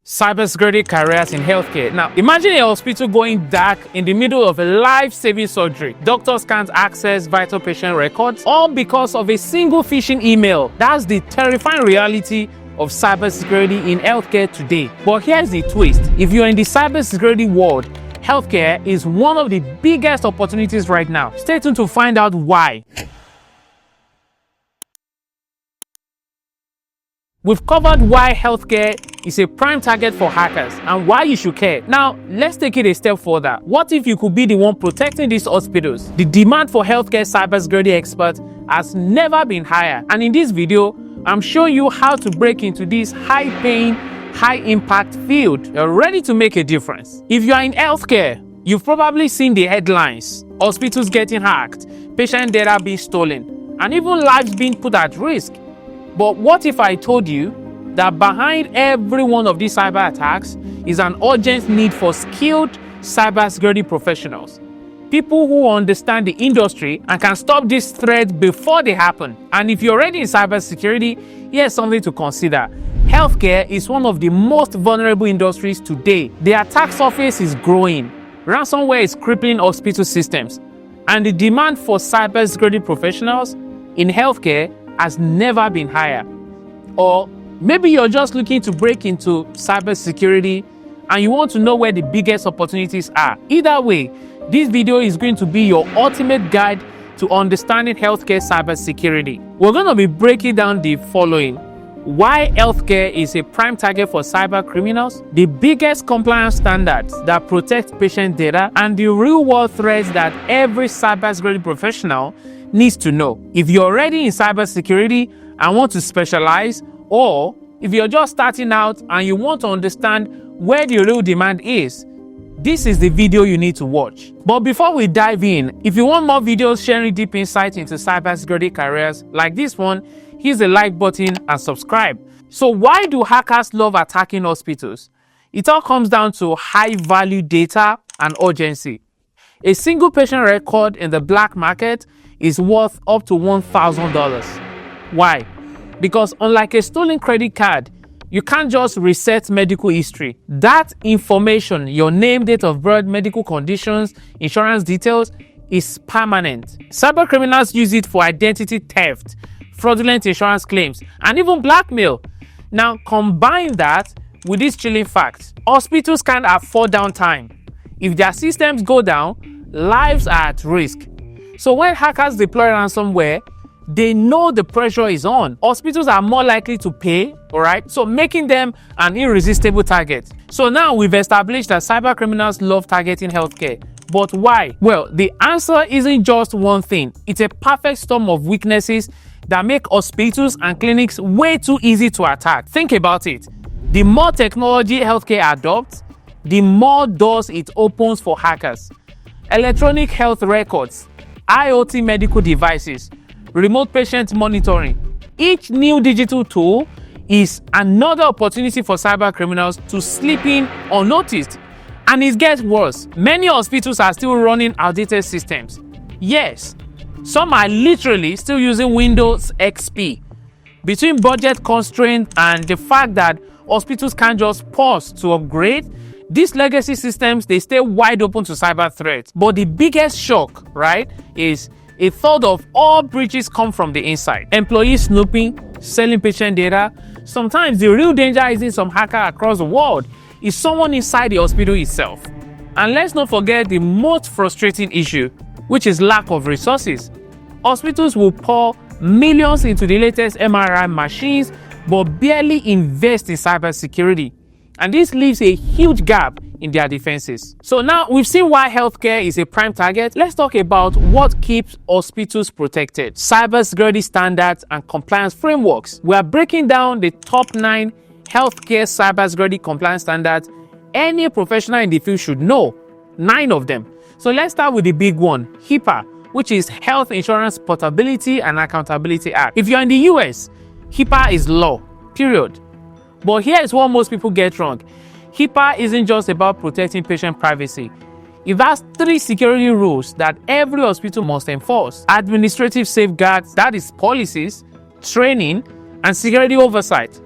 Cybersecurity careers in healthcare. Now, imagine a hospital going dark in the middle of a life-saving surgery. Doctors can't access vital patient records, all because of a single phishing email. That's the terrifying reality of cybersecurity in healthcare today. But here's the twist. If you're in the cybersecurity world, healthcare is one of the biggest opportunities right now. Stay tuned to find out why. We've covered why healthcare is a prime target for hackers and why you should care. Now, let's take it a step further. What if you could be the one protecting these hospitals? The demand for healthcare cybersecurity experts has never been higher. And in this video, I'm showing you how to break into this high-paying, high-impact field. You're ready to make a difference. If you are in healthcare, you've probably seen the headlines. Hospitals getting hacked, patient data being stolen, and even lives being put at risk. But what if I told you that behind every one of these cyber attacks is an urgent need for skilled cybersecurity professionals? People who understand the industry and can stop these threats before they happen. And if you're already in cybersecurity, here's something to consider. Healthcare is one of the most vulnerable industries today. The attack surface is growing. Ransomware is crippling hospital systems. And the demand for cybersecurity professionals in healthcare has never been higher. Or maybe you're just looking to break into cybersecurity and you want to know where the biggest opportunities are. Either way, this video is going to be your ultimate guide to understanding healthcare cybersecurity. We're going to be breaking down the following: why healthcare is a prime target for cyber criminals, the biggest compliance standards that protect patient data, and the real-world threats that every cybersecurity professional needs to know. If you're already in cybersecurity and want to specialize, or if you're just starting out and you want to understand where the real demand is, this is the video you need to watch. But before we dive in, if you want more videos sharing deep insight into cybersecurity careers like this one, hit the like button and subscribe. So why do hackers love attacking hospitals? It all comes down to high-value data and urgency. A single patient record in the black market is worth up to $1,000. Why? Because unlike a stolen credit card, you can't just reset medical history. That information, your name, date of birth, medical conditions, insurance details, is permanent. Cyber criminals use it for identity theft, fraudulent insurance claims, and even blackmail. Now, combine that with this chilling fact: hospitals can't afford downtime. If their systems go down, lives are at risk. So when hackers deploy ransomware, they know the pressure is on. Hospitals are more likely to pay, alright? So making them an irresistible target. So now we've established that cyber criminals love targeting healthcare. But why? Well, the answer isn't just one thing. It's a perfect storm of weaknesses that make hospitals and clinics way too easy to attack. Think about it. The more technology healthcare adopts, the more doors it opens for hackers. Electronic health records, IoT medical devices, remote patient monitoring. Each new digital tool is another opportunity for cyber criminals to slip in unnoticed. And it gets worse. Many hospitals are still running outdated systems. Yes, some are literally still using Windows XP. Between budget constraints and the fact that hospitals can't just pause to upgrade, these legacy systems, they stay wide open to cyber threats. But the biggest shock, right, is a third of all breaches come from the inside. Employees snooping, selling patient data. Sometimes the real danger isn't some hacker across the world. It's someone inside the hospital itself. And let's not forget the most frustrating issue, which is lack of resources. Hospitals will pour millions into the latest MRI machines, but barely invest in cybersecurity. And this leaves a huge gap in their defenses. So now we've seen why healthcare is a prime target. Let's talk about what keeps hospitals protected. Cybersecurity standards and compliance frameworks. We are breaking down the top 9 healthcare cybersecurity compliance standards any professional in the field should know. 9 of them. So let's start with the big one, HIPAA, which is Health Insurance Portability and Accountability Act. If you're in the US, HIPAA is law, period. But here is what most people get wrong. HIPAA isn't just about protecting patient privacy. It has 3 security rules that every hospital must enforce: administrative safeguards, that is policies, training, and security oversight.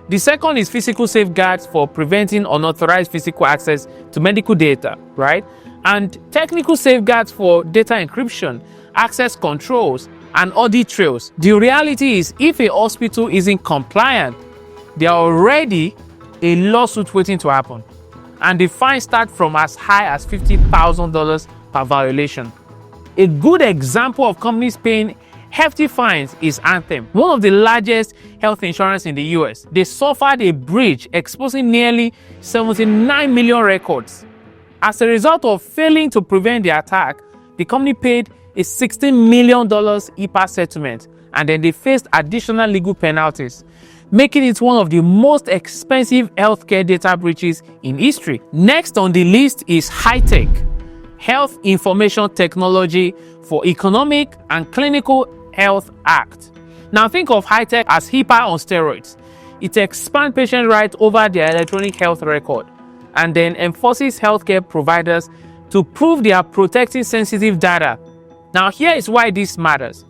The second is physical safeguards for preventing unauthorized physical access to medical data, right? And technical safeguards for data encryption, access controls, and audit trails. The reality is, if a hospital isn't compliant, there are already a lawsuit waiting to happen. And the fines start from as high as $50,000 per violation. A good example of companies paying hefty fines is Anthem, one of the largest health insurance in the US. They suffered a breach exposing nearly 79 million records. As a result of failing to prevent the attack, the company paid a $16 million HIPAA settlement, and then they faced additional legal penalties, making it one of the most expensive healthcare data breaches in history. Next on the list is high-tech, Health Information Technology for Economic and Clinical Health Act. Now think of high-tech as HIPAA on steroids. It expands patient rights over their electronic health record, and then enforces healthcare providers to prove they are protecting sensitive data. Now here is why this matters.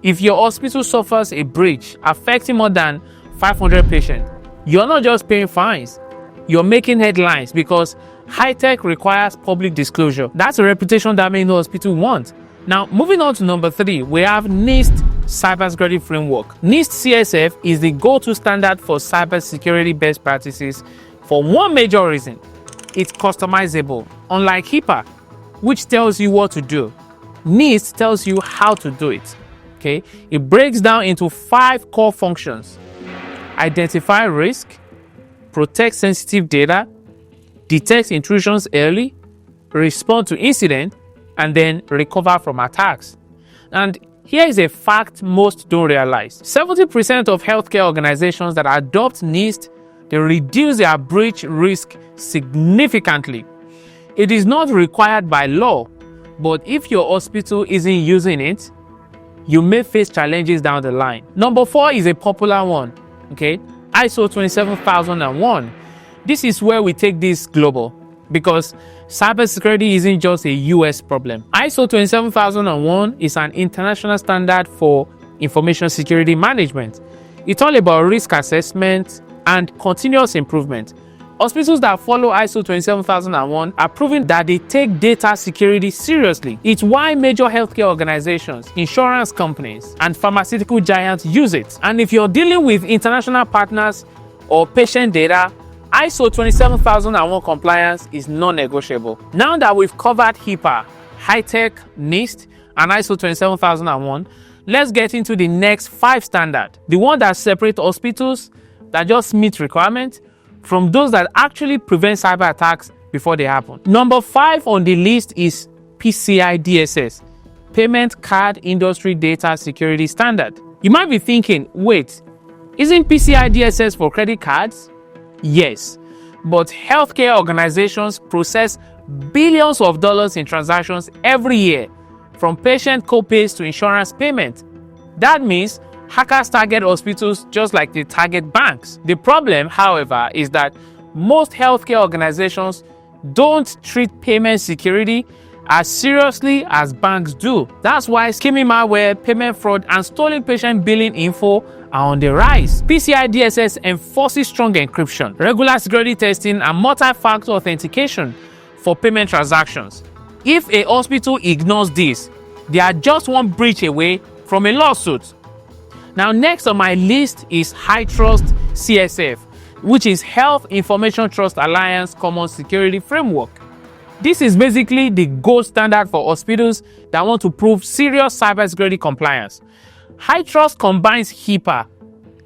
If your hospital suffers a breach affecting more than 500 patients, you're not just paying fines, you're making headlines, because high-tech requires public disclosure. That's a reputation that many hospitals want. Now, moving on to number 3, we have NIST Cybersecurity Framework. NIST CSF is the go-to standard for cybersecurity best practices for one major reason. It's customizable. Unlike HIPAA, which tells you what to do, NIST tells you how to do it. Okay? It breaks down into 5 core functions: identify risk, protect sensitive data, detect intrusions early, respond to incidents, and then recover from attacks. And here is a fact most don't realize. 70% of healthcare organizations that adopt NIST, they reduce their breach risk significantly. It is not required by law, but if your hospital isn't using it, you may face challenges down the line. Number 4 is a popular one, okay? ISO 27001. This is where we take this global, because cybersecurity isn't just a US problem. ISO 27001 is an international standard for information security management. It's all about risk assessment and continuous improvement. Hospitals that follow ISO 27001 are proving that they take data security seriously. It's why major healthcare organizations, insurance companies, and pharmaceutical giants use it. And if you're dealing with international partners or patient data, ISO 27001 compliance is non-negotiable. Now that we've covered HIPAA, high-tech, NIST, and ISO 27001, let's get into the next 5 standards. The one that separates hospitals that just meet requirements from those that actually prevent cyber attacks before they happen. Number 5 on the list is PCI DSS, Payment Card Industry Data Security Standard. You might be thinking, wait, isn't PCI DSS for credit cards? Yes, but healthcare organizations process billions of dollars in transactions every year, from patient co-pays to insurance payment. That means hackers target hospitals just like they target banks. The problem, however, is that most healthcare organizations don't treat payment security as seriously as banks do. That's why skimming malware, payment fraud, and stolen patient billing info are on the rise. PCI DSS enforces strong encryption, regular security testing, and multi-factor authentication for payment transactions. If a hospital ignores this, they are just one breach away from a lawsuit. Now, next on my list is High Trust CSF, which is Health Information Trust Alliance Common Security Framework. This is basically the gold standard for hospitals that want to prove serious cybersecurity compliance. High Trust combines HIPAA,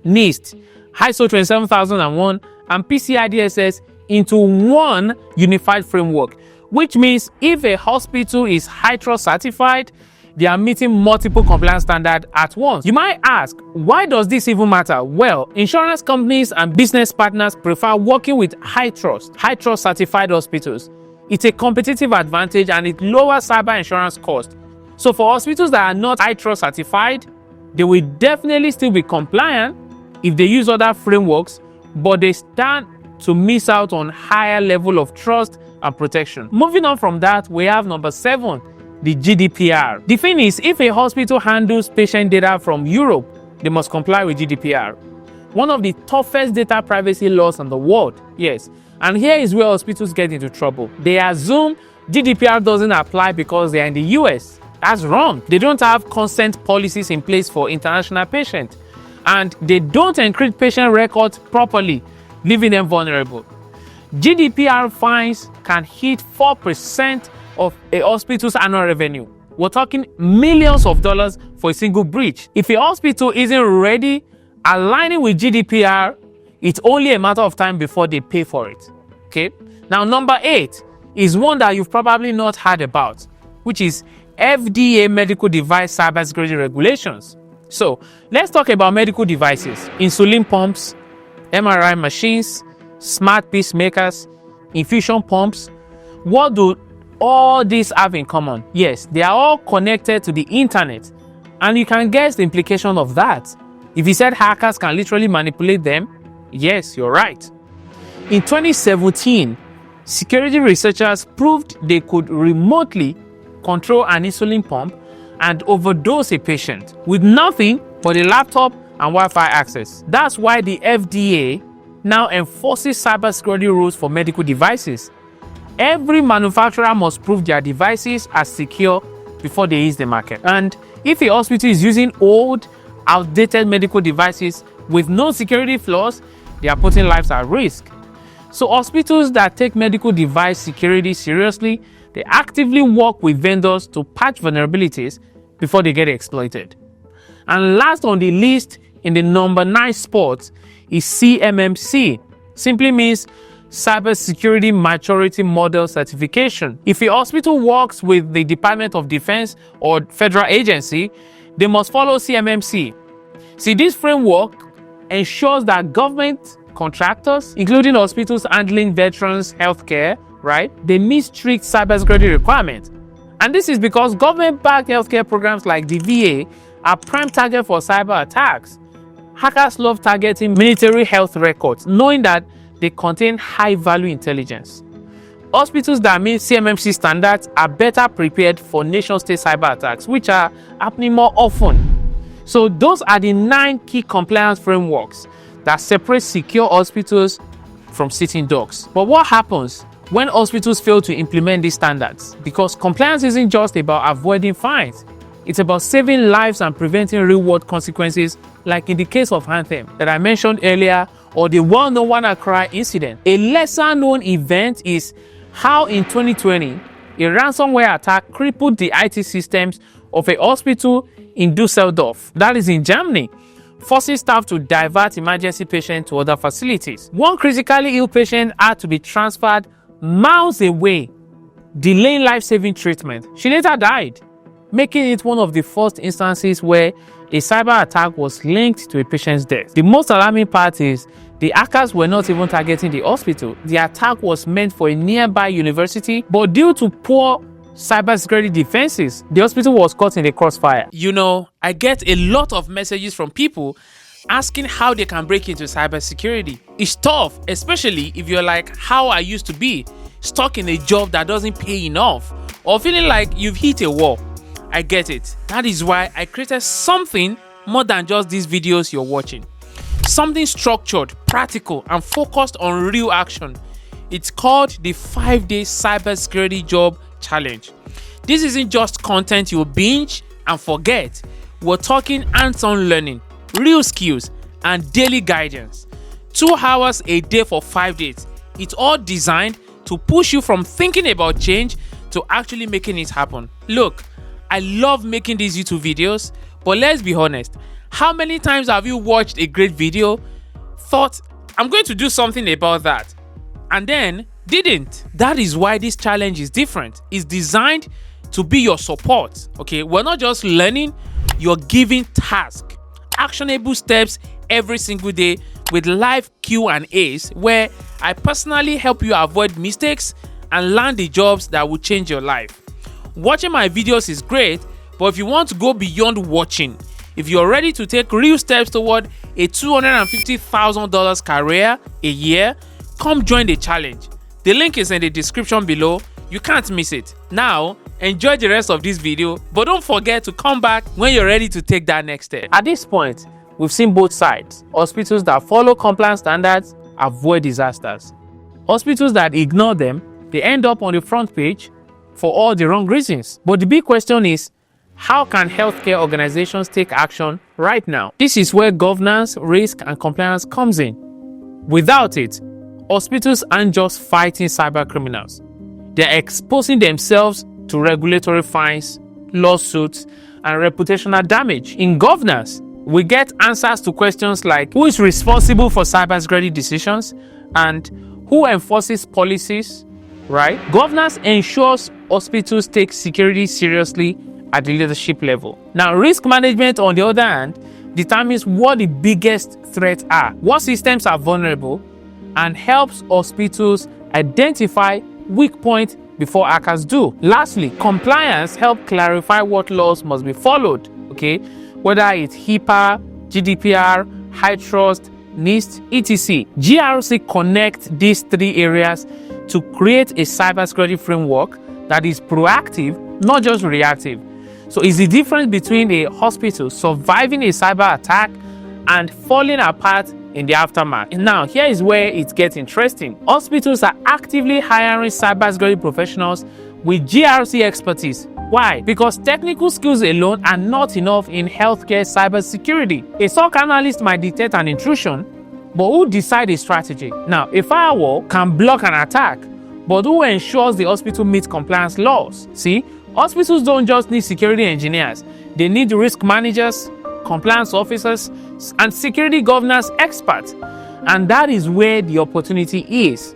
NIST, ISO 27001, and PCI DSS into one unified framework, which means if a hospital is High Trust certified, they are meeting multiple compliance standards at once. You might ask, why does this even matter? Well, insurance companies and business partners prefer working with high trust certified hospitals. It's a competitive advantage and it lowers cyber insurance costs. So for hospitals that are not high trust certified, they will definitely still be compliant if they use other frameworks, but they stand to miss out on higher level of trust and protection. Moving on from that, we have number 7, the GDPR. The thing is, if a hospital handles patient data from Europe, they must comply with GDPR. one of the toughest data privacy laws in the world. Yes, and here is where hospitals get into trouble. They assume GDPR doesn't apply because they are in the US. That's wrong. They don't have consent policies in place for international patients, and they don't encrypt patient records properly, leaving them vulnerable. GDPR fines can hit 4% of a hospital's annual revenue. We're talking millions of dollars for a single breach. If a hospital isn't ready aligning with GDPR, it's only a matter of time before they pay for it. Okay. Now, number 8 is one that you've probably not heard about, which is FDA medical device cybersecurity regulations. So let's talk about medical devices: insulin pumps, MRI machines, smart pacemakers, infusion pumps. What do all these have in common? Yes, they are all connected to the internet, and you can guess the implication of that. If you said hackers can literally manipulate them, yes, you're right. In 2017, security researchers proved they could remotely control an insulin pump and overdose a patient with nothing but a laptop and Wi-Fi access. That's why the FDA now enforces cybersecurity rules for medical devices. Every manufacturer must prove their devices are secure before they hit the market. And if a hospital is using old, outdated medical devices with no security flaws, they are putting lives at risk. So hospitals that take medical device security seriously, they actively work with vendors to patch vulnerabilities before they get exploited. And last on the list, in the number 9 spot, is CMMC. Simply means Cybersecurity Maturity Model Certification. If a hospital works with the Department of Defense or federal agency, they must follow CMMC. See, this framework ensures that government contractors, including hospitals handling veterans' healthcare, right, they meet strict cybersecurity requirements. And this is because government-backed healthcare programs like the VA are prime target for cyber attacks. Hackers love targeting military health records, knowing that they contain high-value intelligence. Hospitals that meet CMMC standards are better prepared for nation-state cyber attacks, which are happening more often. So those are the 9 key compliance frameworks that separate secure hospitals from sitting ducks. But what happens when hospitals fail to implement these standards? Because compliance isn't just about avoiding fines. It's about saving lives and preventing real-world consequences, like in the case of Anthem that I mentioned earlier, or the well-known WannaCry incident. A lesser-known event is how in 2020, a ransomware attack crippled the IT systems of a hospital in Dusseldorf, that is in Germany, forcing staff to divert emergency patients to other facilities. One critically ill patient had to be transferred miles away, delaying life-saving treatment. She later died, making it one of the first instances where a cyber attack was linked to a patient's death. The most alarming part is the hackers were not even targeting the hospital. The attack was meant for a nearby university, but due to poor cybersecurity defenses, the hospital was caught in the crossfire. You know, I get a lot of messages from people asking how they can break into cybersecurity. It's tough, especially if you're like how I used to be, stuck in a job that doesn't pay enough, or feeling like you've hit a wall. I get it. That is why I created something more than just these videos you're watching. Something structured, practical, and focused on real action. It's called the 5-day Cybersecurity Job Challenge. This isn't just content you'll binge and forget. We're talking hands-on learning, real skills, and daily guidance. 2 hours a day for 5 days. It's all designed to push you from thinking about change to actually making it happen. Look, I love making these YouTube videos, but let's be honest, how many times have you watched a great video, thought, I'm going to do something about that, and then didn't? That is why this challenge is different. It's designed to be your support, okay? We're not just learning, you're giving tasks, actionable steps every single day with live Q&As where I personally help you avoid mistakes and land the jobs that will change your life. Watching my videos is great, but if you want to go beyond watching, if you're ready to take real steps toward a $250,000 career a year, come join the challenge. The link is in the description below. You can't miss it. Now, enjoy the rest of this video, but don't forget to come back when you're ready to take that next step. At this point, we've seen both sides. Hospitals that follow compliance standards avoid disasters. Hospitals that ignore them, they end up on the front page for all the wrong reasons. But the big question is, how can healthcare organizations take action right now? This is where governance, risk, and compliance comes in. Without it, hospitals aren't just fighting cyber criminals. They're exposing themselves to regulatory fines, lawsuits, and reputational damage. In governance, we get answers to questions like who is responsible for cybersecurity decisions and who enforces policies, right? Governance ensures hospitals take security seriously at the leadership level. Now, risk management, on the other hand, determines what the biggest threats are, what systems are vulnerable, and helps hospitals identify weak points before hackers do. Lastly, compliance helps clarify what laws must be followed, okay? Whether it's HIPAA, GDPR, high trust, NIST, etc. GRC connects these three areas to create a cybersecurity framework that is proactive, not just reactive. So it's the difference between a hospital surviving a cyber attack and falling apart in the aftermath. Now, here is where it gets interesting. Hospitals are actively hiring cybersecurity professionals with GRC expertise. Why? Because technical skills alone are not enough in healthcare cybersecurity. A SOC analyst might detect an intrusion, but who decides a strategy? Now, a firewall can block an attack, but who ensures the hospital meets compliance laws? See, hospitals don't just need security engineers. They need risk managers, compliance officers, and security governance experts. And that is where the opportunity is.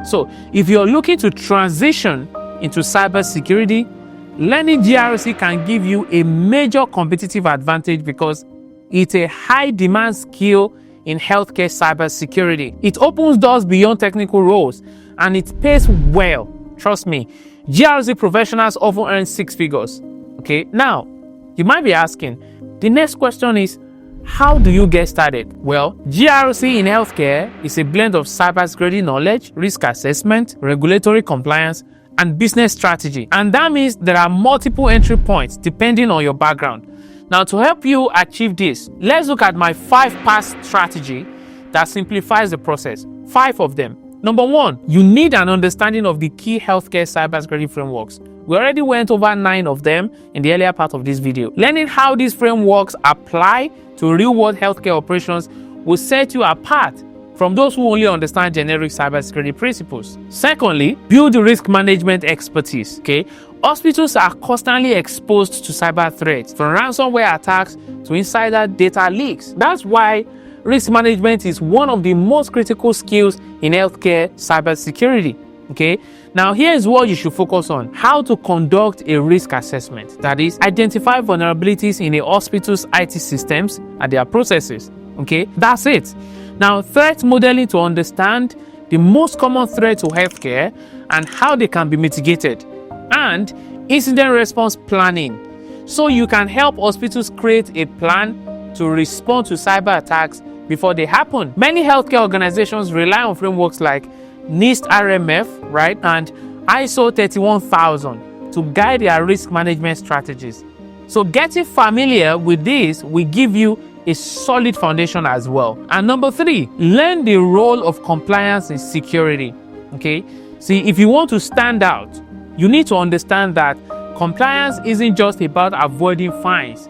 So, if you're looking to transition into cybersecurity, learning GRC can give you a major competitive advantage because it's a high-demand skill in healthcare cybersecurity. It opens doors beyond technical roles, and it pays well. Trust me, GRC professionals often earn six figures. Okay, now, you might be asking, the next question is, how do you get started? Well, GRC in healthcare is a blend of cybersecurity knowledge, risk assessment, regulatory compliance, and business strategy. And that means there are multiple entry points depending on your background. Now, to help you achieve this, let's look at my 5-pass strategy that simplifies the process. 5 of them. Number 1, you need an understanding of the key healthcare cybersecurity frameworks. We already went over 9 of them in the earlier part of this video. Learning how these frameworks apply to real-world healthcare operations will set you apart from those who only understand generic cybersecurity principles. Secondly, build the risk management expertise. Okay, hospitals are constantly exposed to cyber threats, from ransomware attacks to insider data leaks. That's why risk management is one of the most critical skills in healthcare cybersecurity. Okay, now here is what you should focus on: how to conduct a risk assessment. That is, identify vulnerabilities in a hospital's IT systems and their processes. Okay, that's it. Now, threat modeling to understand the most common threats to healthcare and how they can be mitigated. And incident response planning, so you can help hospitals create a plan to respond to cyber attacks before they happen. Many healthcare organizations rely on frameworks like NIST RMF, right, and ISO 31000 to guide their risk management strategies. So getting familiar with this will give you a solid foundation as well. And number 3, learn the role of compliance in security. Okay, see, if you want to stand out, you need to understand that compliance isn't just about avoiding fines.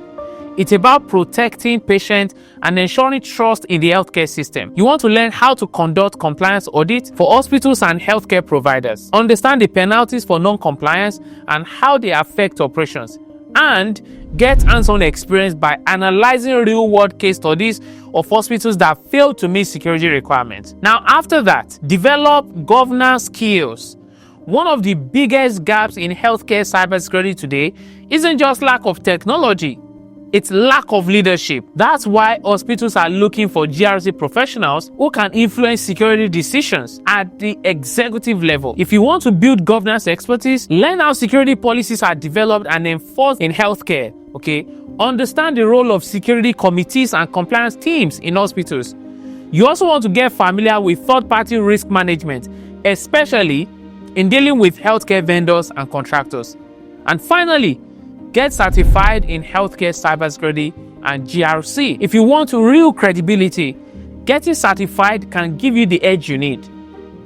It's about protecting patients and ensuring trust in the healthcare system. You want to learn how to conduct compliance audits for hospitals and healthcare providers, understand the penalties for non-compliance and how they affect operations, and get hands-on experience by analyzing real-world case studies of hospitals that fail to meet security requirements. Now, after that, develop governance skills. One of the biggest gaps in healthcare cybersecurity today isn't just lack of technology, it's lack of leadership. That's why hospitals are looking for GRC professionals who can influence security decisions at the executive level. If you want to build governance expertise, learn how security policies are developed and enforced in healthcare. Okay, understand the role of security committees and compliance teams in hospitals. You also want to get familiar with third-party risk management, especially in dealing with healthcare vendors and contractors. And finally, get certified in healthcare cybersecurity and GRC. If you want real credibility, getting certified can give you the edge you need.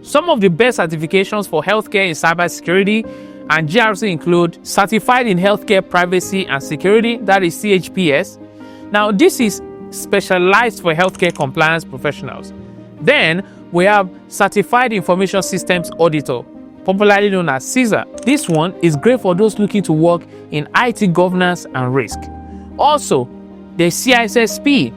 Some of the best certifications for healthcare in cybersecurity and GRC include Certified in Healthcare Privacy and Security, that is CHPS. Now, this is specialized for healthcare compliance professionals. Then, we have Certified Information Systems Auditor, popularly known as CISA. This one is great for those looking to work in IT governance and risk. Also, the CISSP.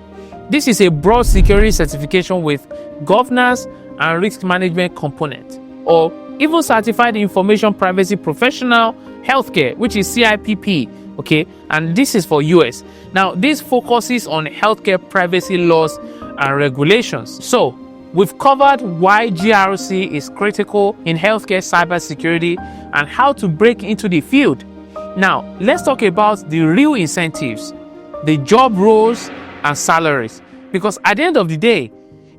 This is a broad security certification with governance and risk management component. Or even Certified Information Privacy Professional Healthcare, which is CIPP, okay? And this is for US. Now, this focuses on healthcare privacy laws and regulations. So, we've covered why GRC is critical in healthcare cybersecurity and how to break into the field. Now, let's talk about the real incentives, the job roles and salaries. Because at the end of the day,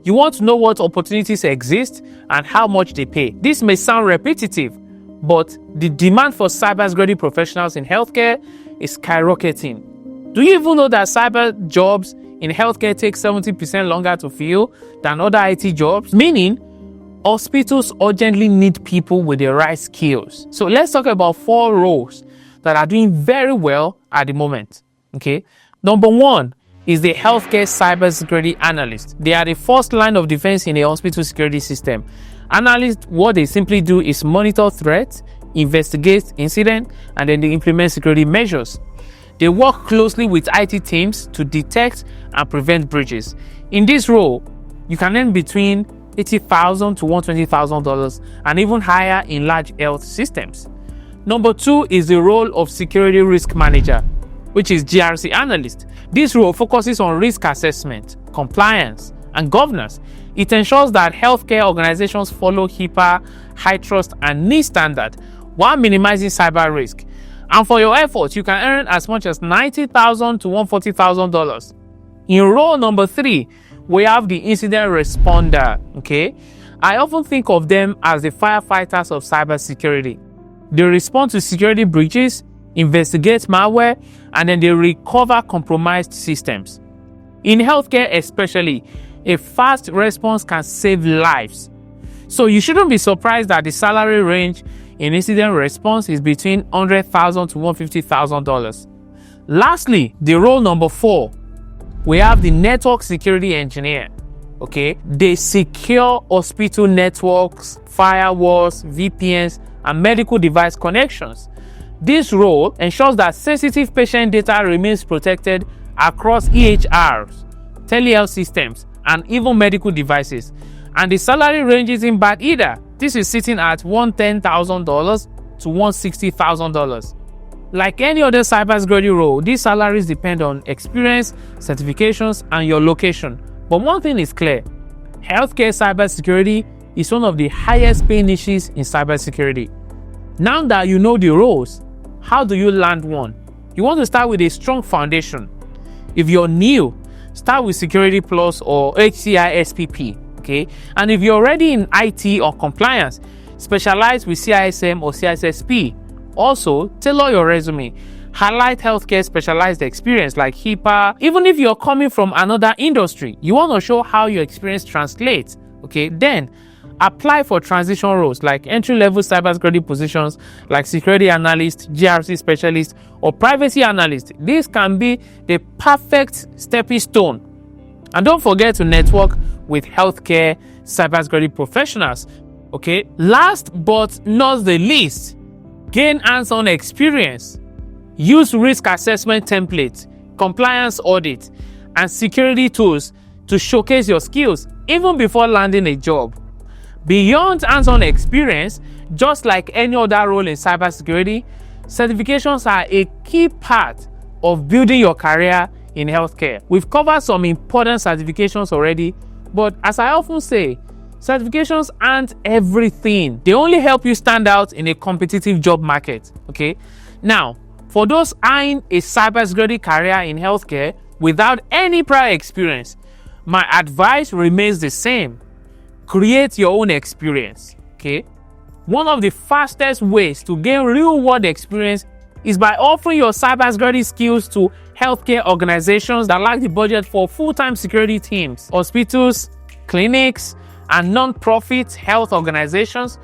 you want to know what opportunities exist and how much they pay. This may sound repetitive, but the demand for cybersecurity professionals in healthcare is skyrocketing. Do you even know that cyber jobs in healthcare take 70% longer to fill than other IT jobs? Meaning, hospitals urgently need people with the right skills. So let's talk about 4 roles that are doing very well at the moment. Okay. Number 1 is the healthcare cybersecurity analyst. They are the first line of defense in a hospital security system. Analysts, what they simply do is monitor threats, investigate incidents, and then they implement security measures. They work closely with IT teams to detect and prevent breaches. In this role, you can earn between $80,000 to $120,000 and even higher in large health systems. Number 2 is the role of security risk manager, which is GRC analyst. This role focuses on risk assessment, compliance, and governance. It ensures that healthcare organizations follow HIPAA, high trust, and NIST standard while minimizing cyber risk. And for your efforts, you can earn as much as $90,000 to $140,000. In role number 3, we have the incident responder. Okay, I often think of them as the firefighters of cybersecurity. They respond to security breaches, investigate malware, and then they recover compromised systems. In healthcare especially, a fast response can save lives. So you shouldn't be surprised that the salary range in incident response is between $100,000 to $150,000. Lastly, the role number 4, we have the network security engineer. Okay, they secure hospital networks, firewalls, VPNs, and medical device connections. This role ensures that sensitive patient data remains protected across EHRs, telehealth systems, and even medical devices. And the salary range isn't bad either. This is sitting at $110,000 to $160,000. Like any other cybersecurity role, these salaries depend on experience, certifications, and your location. But one thing is clear: healthcare cybersecurity is one of the highest paying niches in cybersecurity. Now that you know the roles, how do you land one? You want to start with a strong foundation. If you're new, start with Security Plus or HCI SPP. Okay, and if you're already in IT or compliance, specialize with CISM or CISSP. Also, tailor your resume. Highlight healthcare specialized experience like HIPAA. Even if you're coming from another industry, you want to show how your experience translates. Okay, then apply for transition roles like entry-level cybersecurity positions like security analyst, GRC specialist, or privacy analyst. This can be the perfect stepping stone. And don't forget to network with healthcare cybersecurity professionals. Okay, last but not the least, gain hands-on experience. Use risk assessment templates, compliance audit, and security tools to showcase your skills even before landing a job. Beyond hands-on experience, just like any other role in cybersecurity, certifications are a key part of building your career in healthcare. We've covered some important certifications already, but as I often say, certifications aren't everything. They only help you stand out in a competitive job market. Okay? Now, for those eyeing a cybersecurity career in healthcare without any prior experience, my advice remains the same. Create your own experience. Okay? One of the fastest ways to gain real-world experience is by offering your cybersecurity skills to healthcare organizations that lack the budget for full-time security teams. Hospitals, clinics, and non-profit health organizations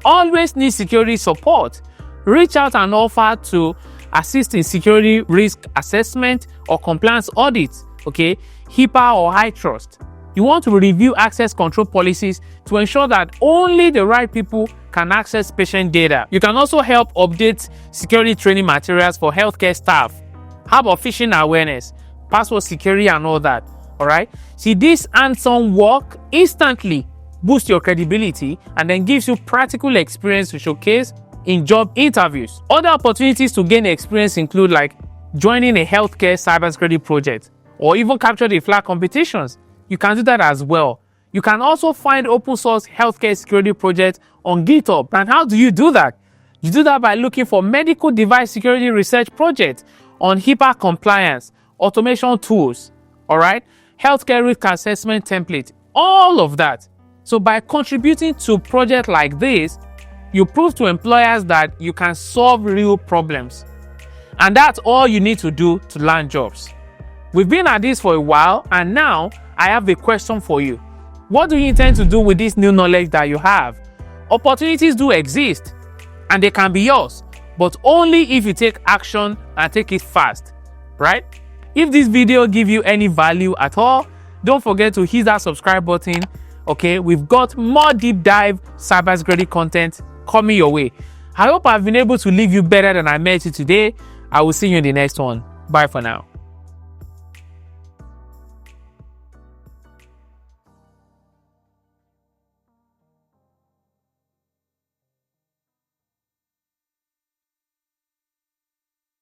always need security support. Reach out and offer to assist in security risk assessment or compliance audits, okay, HIPAA or high trust. You want to review access control policies to ensure that only the right people can access patient data. You can also help update security training materials for healthcare staff. How about phishing awareness, password security, and all that? All right. See, this hands-on work instantly boosts your credibility and then gives you practical experience to showcase in job interviews. Other opportunities to gain experience include like joining a healthcare cybersecurity project or even capture the flag competitions. You can do that as well. You can also find open source healthcare security projects on GitHub. And how do you do that? You do that by looking for medical device security research projects on HIPAA compliance, automation tools, all right, healthcare risk assessment template, all of that. So by contributing to projects like this, you prove to employers that you can solve real problems. And that's all you need to do to land jobs. We've been at this for a while, and now I have a question for you. What do you intend to do with this new knowledge that you have? Opportunities do exist, and they can be yours, but only if you take action and take it fast, right? If this video gives you any value at all, don't forget to hit that subscribe button. Okay, we've got more deep dive cybersecurity content coming your way. I hope I've been able to leave you better than I met you today. I will see you in the next one. Bye for now.